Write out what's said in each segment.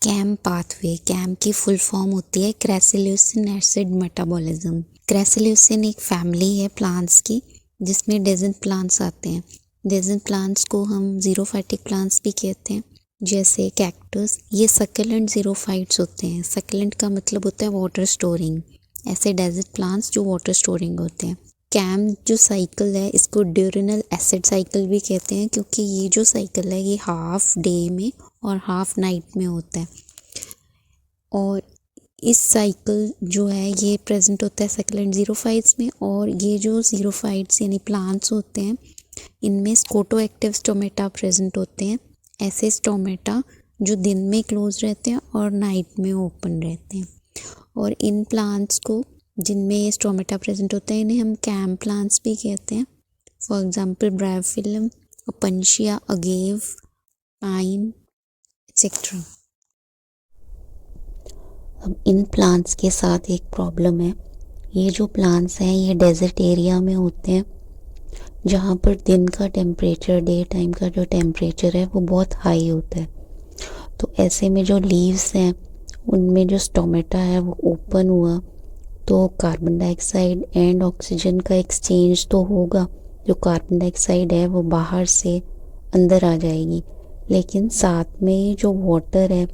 Cam pathway, cam की full form होती है क्रैसिल्यूसिन एसिड मेटाबॉलिज्म। क्रैसिल्यूसिन एक फैमिली है प्लांट्स की जिसमें डेजर्ट प्लांट्स आते हैं। डेजर्ट प्लांट्स को हम ज़ीरोफाइटिक प्लांट्स भी कहते हैं, जैसे कैक्टस। ये सक्यूलेंट ज़ीरोफाइट्स होते हैं। सक्यूलेंट का मतलब होता है वाटर स्टोरिंग। ऐसे डेजर्ट प्लांट्स जो वाटर स्टोरिंग होते हैं। कैम जो साइकिल है इसको ड्यूरेनल एसिड साइकिल भी कहते हैं, क्योंकि ये जो साइकिल है ये हाफ डे में और हाफ नाइट में होता है। और इस साइकिल जो है ये प्रेजेंट होता है सक्यूलेंट ज़ीरोफाइट्स में। और ये जो ज़ीरोफाइट्स यानी प्लांट्स होते हैं इनमें स्कोटो एक्टिव स्टोमेटा प्रेजेंट होते हैं। ऐसे स्टोमेटा जो दिन में क्लोज रहते हैं और नाइट में ओपन रहते हैं। और इन प्लांट्स को जिनमें ये स्टोमेटा प्रेजेंट होते हैं इन्हें हम कैम प्लांट्स भी कहते हैं। For example bryophyllum, Opuntia, agave, pine etcetera. अब इन प्लांट्स के साथ एक प्रॉब्लम है। ये जो प्लांट्स हैं ये डेजर्ट एरिया में होते हैं जहाँ पर दिन का टेम्परेचर, डे टाइम का जो टेम्परेचर है वो बहुत हाई होता है। तो ऐसे में जो लीव्स हैं उनमें जो स्टोमेटा है वो ओपन हुआ तो कार्बन डाइऑक्साइड एंड ऑक्सीजन का एक्सचेंज तो होगा। जो कार्बन डाइऑक्साइड है वो बाहर से अंदर आ जाएगी, लेकिन साथ में जो वाटर है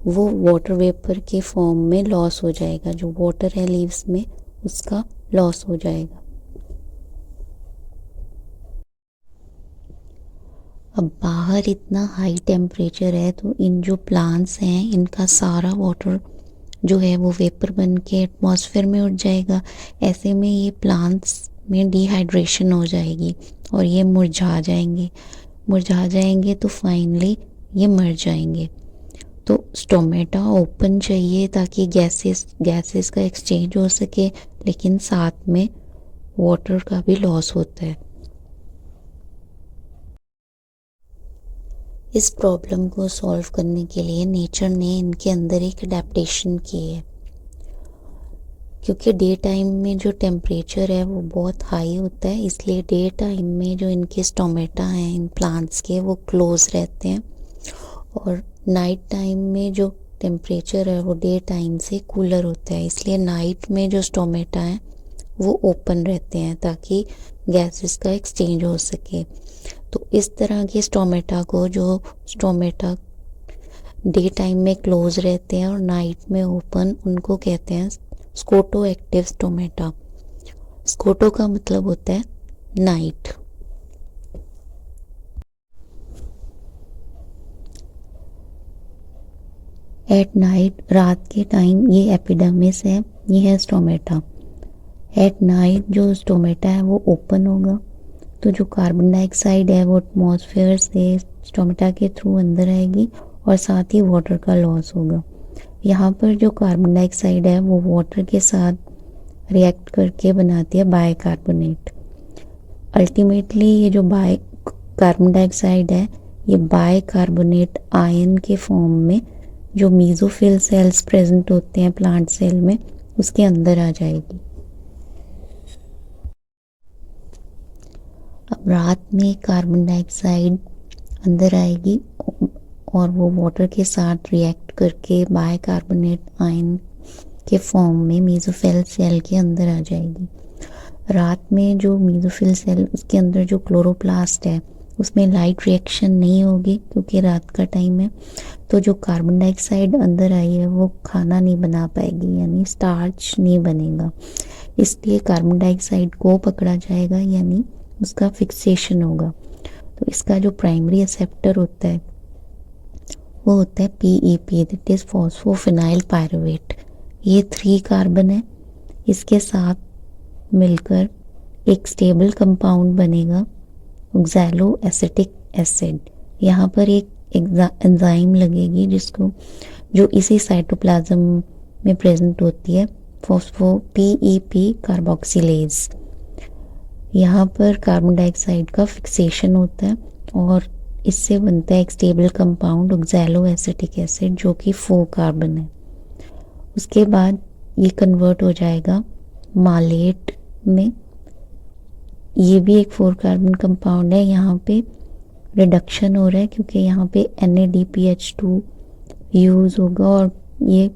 वो वाटर वेपर के फॉर्म में लॉस हो जाएगा। जो वाटर है लीव्स में उसका लॉस हो जाएगा। अब बाहर इतना हाई टेम्परेचर है तो इन जो प्लांट्स हैं इनका सारा वाटर जो है वो वेपर बन के एटमॉस्फेयर में उड़ जाएगा। ऐसे में ये प्लांट्स में डिहाइड्रेशन हो जाएगी और ये मुरझा जाएंगे। मुरझा जाएंगे तो फाइनली ये मर जाएंगे। तो स्टोमेटा ओपन चाहिए ताकि गैसेस का एक्सचेंज हो सके, लेकिन साथ में वाटर का भी लॉस होता है। इस प्रॉब्लम को सॉल्व करने के लिए नेचर ने इनके अंदर एक अडेप्टेशन की है। क्योंकि डे टाइम में जो टेम्परेचर है वो बहुत हाई होता है, इसलिए डे टाइम में जो इनके स्टोमेटा हैं इन प्लांट्स के वो क्लोज रहते हैं। और नाइट टाइम में जो टेम्परेचर है वो डे टाइम से कूलर होता है, इसलिए नाइट में जो स्टोमेटा हैं वो ओपन रहते हैं ताकि गैसेस का एक्सचेंज हो सके। तो इस तरह के स्टोमेटा को, जो स्टोमेटा डे टाइम में क्लोज रहते हैं और नाइट में ओपन, उनको कहते हैं स्कोटो एक्टिव स्टोमेटा। स्कोटो का मतलब होता है नाइट। एट नाइट, रात के टाइम, ये एपिडर्मिस है, ये है स्टोमेटा। एट नाइट जो स्टोमेटा है वो ओपन होगा तो जो कार्बन डाइऑक्साइड है वो एटमॉस्फेयर से स्टोमेटा के थ्रू अंदर आएगी और साथ ही वाटर का लॉस होगा। यहाँ पर जो कार्बन डाइऑक्साइड है वो वाटर के साथ रिएक्ट करके बनाती है बाइकार्बोनेट। अल्टीमेटली ये जो कार्बन डाइऑक्साइड है ये बाइकार्बोनेट आयन के फॉर्म में जो मीजोफिल सेल्स प्रेजेंट होते हैं प्लांट सेल में उसके अंदर आ जाएगी। अब रात में कार्बन डाइऑक्साइड अंदर आएगी और वो वाटर के साथ रिएक्ट करके बाइकार्बोनेट आयन के फॉर्म में मेसोफिल सेल के अंदर आ जाएगी। रात में जो मेसोफिल सेल, उसके अंदर जो क्लोरोप्लास्ट है उसमें लाइट रिएक्शन नहीं होगी क्योंकि रात का टाइम है। तो जो कार्बन डाइऑक्साइड अंदर आई है वो खाना नहीं बना पाएगी, यानी स्टार्च नहीं बनेगा। इसलिए कार्बन डाइऑक्साइड को पकड़ा जाएगा, यानी उसका फिक्सेशन होगा। तो इसका जो प्राइमरी एक्सेप्टर होता है वो होता है PEP, दैट इज फॉस्फोफिनाइल पायरुवेट। ये 3 कार्बन है, इसके साथ मिलकर एक स्टेबल कंपाउंड बनेगा ऑक्सैलो एसिटिक एसिड। यहाँ पर एक एंजाइम लगेगी जिसको, जो इसी साइटोप्लाज्म में प्रेजेंट होती है, फॉस्फो PEP कार्बोक्सिलेज। यहाँ पर कार्बन डाइऑक्साइड का फिक्सेशन होता है और इससे बनता है एक stable compound oxalo acetic acid जो कि 4 कार्बन है। उसके बाद ये कन्वर्ट हो जाएगा मालेट में। ये भी एक 4 कार्बन कंपाउंड है। यहाँ पे रिडक्शन हो रहा है क्योंकि यहाँ पे NADPH2 यूज़ होगा और ये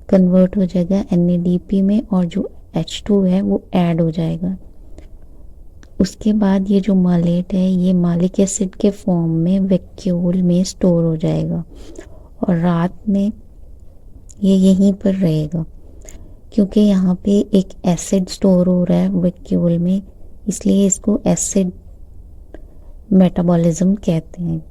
कन्वर्ट हो जाएगा NADP में और जो H2 है वो ऐड हो जाएगा। उसके बाद ये जो मालेट है ये मालिक एसिड के फॉर्म में वैक्यूल में स्टोर हो जाएगा और रात में ये यहीं पर रहेगा। क्योंकि यहाँ पे एक एसिड स्टोर हो रहा है वैक्यूल में, इसलिए इसको एसिड मेटाबॉलिज्म कहते हैं।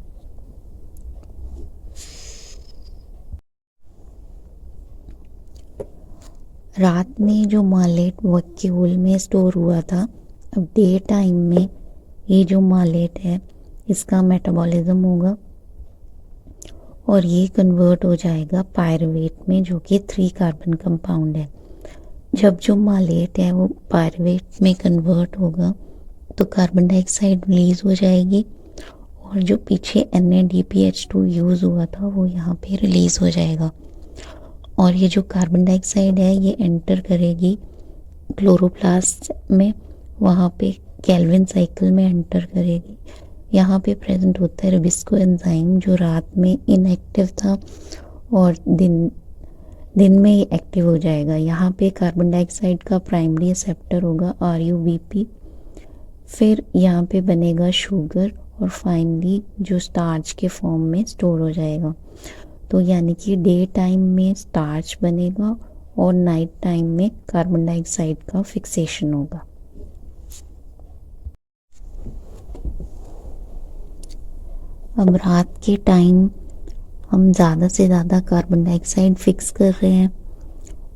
रात में जो मालेट वैक्यूल में स्टोर हुआ था, अब डे टाइम में ये जो मालेट है इसका मेटाबॉलिज्म होगा और ये कन्वर्ट हो जाएगा पायरुवेट में, जो कि 3 कार्बन कंपाउंड है। जब जो मालेट है वो पायरुवेट में कन्वर्ट होगा तो कार्बन डाइऑक्साइड रिलीज हो जाएगी और जो पीछे NADPH2 यूज़ हुआ था वो यहाँ पे रिलीज हो जाएगा और ये जो कार्बन डाइऑक्साइड है ये एंटर करेगी क्लोरोप्लास्ट में, वहाँ पे केल्विन साइकिल में एंटर करेगी। यहाँ पे प्रेजेंट होता है रबिस्को एंजाइम जो रात में इनएक्टिव था और दिन में ये एक्टिव हो जाएगा। यहाँ पे कार्बन डाइऑक्साइड का प्राइमरी एक्सेप्टर होगा RUBP, फिर यहाँ पे बनेगा शुगर और फाइनली जो स्टार्च के फॉर्म में स्टोर हो जाएगा। तो यानी कि डे टाइम में स्टार्च बनेगा और नाइट टाइम में कार्बन डाइऑक्साइड का फिक्सेशन होगा। अब रात के टाइम हम ज़्यादा से ज़्यादा कार्बन डाइऑक्साइड फिक्स कर रहे हैं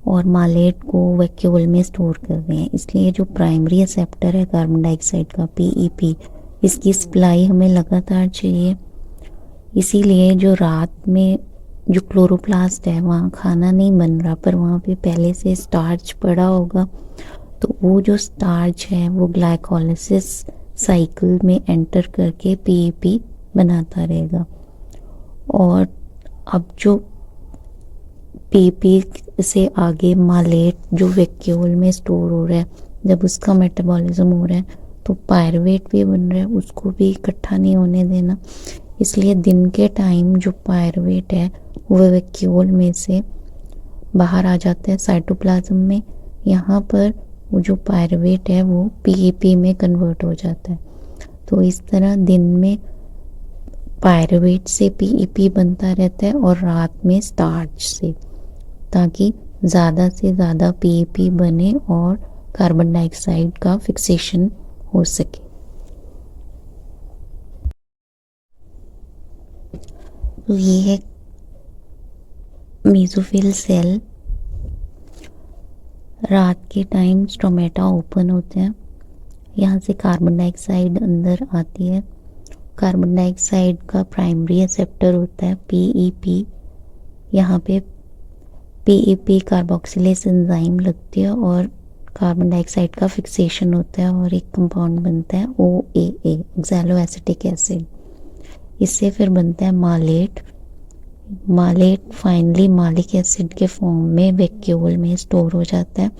और मालेट को वैक्यूल में स्टोर कर रहे हैं, इसलिए जो प्राइमरी एक्सेप्टर है कार्बन डाइऑक्साइड का PEP, इसकी सप्लाई हमें लगातार चाहिए। इसीलिए जो रात में जो क्लोरोप्लास्ट है वहाँ खाना नहीं बन रहा पर वहाँ पे पहले से स्टार्च पड़ा होगा, तो वो जो स्टार्च है वो ग्लाइकोलाइसिस साइकिल में एंटर करके PEP बनाता रहेगा और अब जो PEP से आगे मालेट जो वैक्यूल में स्टोर हो रहा है, जब उसका मेटाबॉलिज्म हो रहा है तो पायरुवेट भी बन रहा है, उसको भी इकट्ठा नहीं होने देना। इसलिए दिन के टाइम जो पायरुवेट है वो वैक्यूल में से बाहर आ जाता है साइटोप्लाज्म में। यहाँ पर वो जो पायरुवेट है वो PEP में कन्वर्ट हो जाता है। तो इस तरह दिन में पायरुवेट से PEP बनता रहता है और रात में स्टार्च से, ताकि ज़्यादा से ज़्यादा PEP बने और कार्बन डाइऑक्साइड का फिक्सेशन हो सके। तो ये है मेसोफिल सेल। रात के टाइम स्टोमेटा ओपन होते हैं, यहाँ से कार्बन डाइऑक्साइड अंदर आती है। कार्बन डाइऑक्साइड का प्राइमरी एक्सेप्टर होता है PEP, यहाँ पे PEP कार्बोक्सिलेज एंजाइम लगती है और कार्बन डाइऑक्साइड का फिक्सेशन होता है और एक कंपाउंड बनता है OAA, ऑक्सैलो एसिटिक एसिड। इससे फिर बनता है मालेट। मालेट फाइनली मालिक एसिड के फॉर्म में वैक्यूल में स्टोर हो जाता है।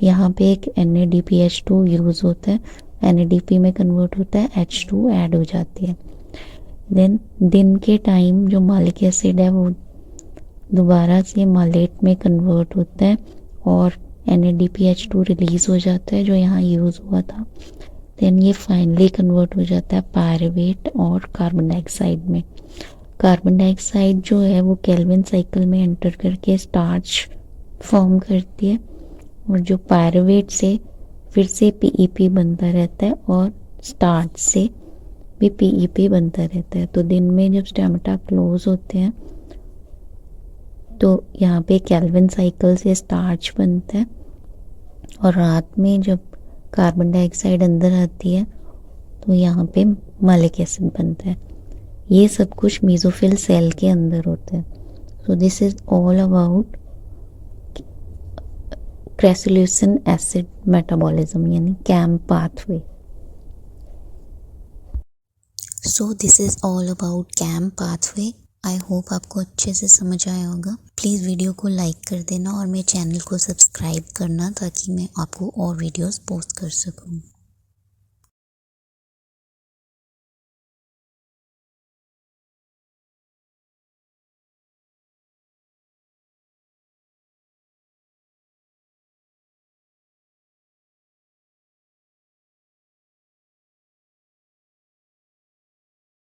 यहाँ पे एक NADPH2 यूज़ होता है, NADP में कन्वर्ट होता है, H2 ऐड हो जाती है। देन दिन के टाइम जो मालिक एसिड है वो दोबारा से मालेट में कन्वर्ट होता है और NADPH2 रिलीज हो जाता है जो यहाँ यूज़ हुआ था। देन ये फाइनली कन्वर्ट हो जाता है पायरुवेट और कार्बन डाइऑक्साइड में। कार्बन डाइऑक्साइड जो है वो केल्विन साइकिल में एंटर करके स्टार्च फॉर्म करती है और जो पायरुवेट से फिर से PEP बनता रहता है और स्टार्च से भी PEP बनता रहता है। तो दिन में जब स्टोमेटा क्लोज होते हैं तो यहाँ पे केल्विन साइकिल से स्टार्च बनता है और रात में जब कार्बन डाइऑक्साइड अंदर आती है तो यहाँ पे मालिक एसिड बनता है। ये सब कुछ मेसोफिल सेल के अंदर होता है। So this is all about crassulacean acid metabolism यानी CAM pathway. So this is all about CAM pathway. I hope आपको अच्छे से समझ आया होगा। प्लीज़ वीडियो को लाइक कर देना और मेरे चैनल को सब्सक्राइब करना ताकि मैं आपको और वीडियोस पोस्ट कर सकूं।